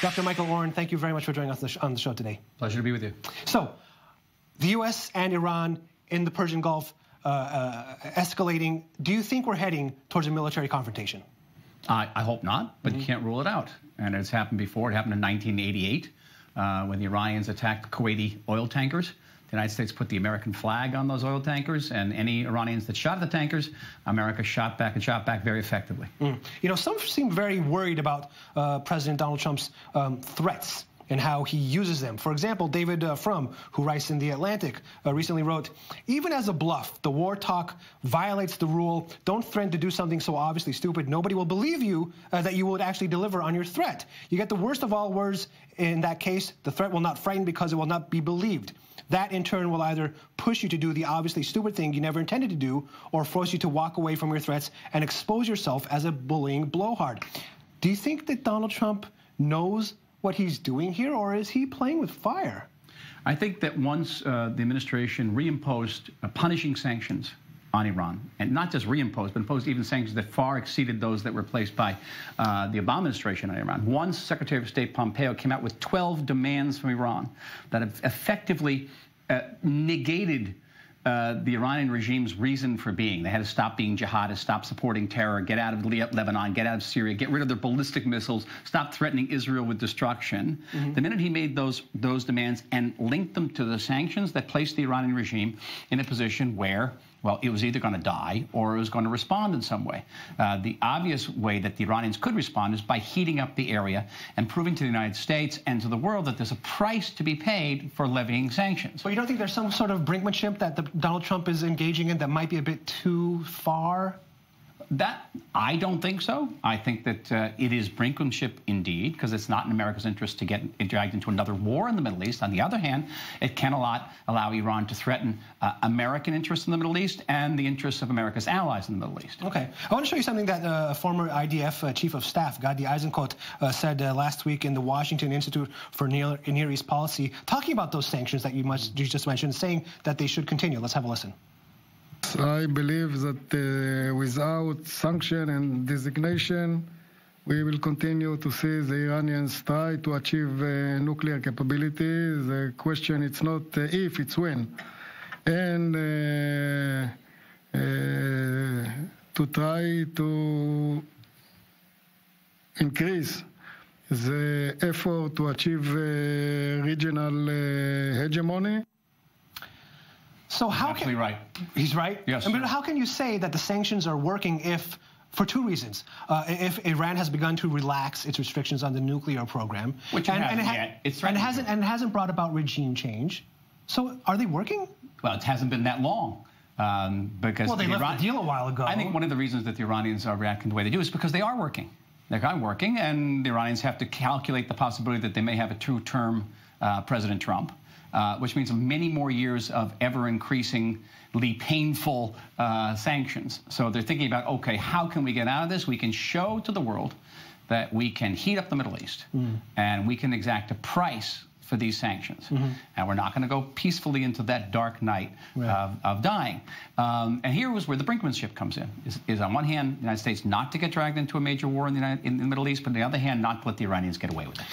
Dr. Michael Oren, thank you very much for joining us on the show today. Pleasure to be with you. So, the U.S. and Iran in the Persian Gulf escalating. Do you think we're heading towards a military confrontation? I hope not, but you can't rule it out. And it's happened before. It happened in 1988 when the Iranians attacked Kuwaiti oil tankers. The United States put the American flag on those oil tankers, and any Iranians that shot at the tankers, America shot back and shot back very effectively. You know, some seem very worried about President Donald Trump's threats and how he uses them. For example, David Frum, who writes in The Atlantic, recently wrote, "Even as a bluff, the war talk violates the rule. Don't threaten to do something so obviously stupid. Nobody will believe you that you would actually deliver on your threat. You get the worst of all words in that case. The threat will not frighten because it will not be believed. That, in turn, will either push you to do the obviously stupid thing you never intended to do or force you to walk away from your threats and expose yourself as a bullying blowhard." Do you think that Donald Trump knows what he's doing here, or is he playing with fire? I think that once the administration reimposed punishing sanctions on Iran, and not just reimposed, but imposed even sanctions that far exceeded those that were placed by the Obama administration on Iran. Once Secretary of State Pompeo came out with 12 demands from Iran that have effectively negated the Iranian regime's reason for being. They had to stop being jihadists, stop supporting terror, get out of Lebanon, get out of Syria, get rid of their ballistic missiles, stop threatening Israel with destruction. The minute he made those demands and linked them to the sanctions, that placed the Iranian regime in a position where, well, it was either going to die or it was going to respond in some way. The obvious way that the Iranians could respond is by heating up the area and proving to the United States and to the world that there's a price to be paid for levying sanctions. Well, you don't think there's some sort of brinksmanship that Donald Trump is engaging in that might be a bit too far? I don't think so. I think that it is brinksmanship indeed, because it's not in America's interest to get dragged into another war in the Middle East. On the other hand, it can allow Iran to threaten American interests in the Middle East and the interests of America's allies in the Middle East. Okay. I want to show you something that former IDF Chief of Staff, Gadi Eisenkot, said last week in the Washington Institute for Near East Policy, talking about those sanctions that you just mentioned, saying that they should continue. Let's have a listen. I believe that without sanction and designation, we will continue to see the Iranians try to achieve nuclear capability. The question is not if, it's when. And to try to increase the effort to achieve regional hegemony. So how Absolutely right. He's right? Yes. I mean, how can you say that the sanctions are working if, for two reasons, if Iran has begun to relax its restrictions on the nuclear program, which it hasn't brought about regime change, so are they working? Well, it hasn't been that long. Because they left the deal a while ago. I think one of the reasons that the Iranians are reacting the way they do is because they are working. They're kind of working, and the Iranians have to calculate the possibility that they may have a two-term President Trump. Which means many more years of ever-increasingly painful sanctions. So they're thinking about, okay, how can we get out of this? We can show to the world that we can heat up the Middle East, and we can exact a price for these sanctions. And we're not going to go peacefully into that dark night of dying. And here was where the brinksmanship comes in, is on one hand, the United States not to get dragged into a major war in the Middle East, but on the other hand, not to let the Iranians get away with it.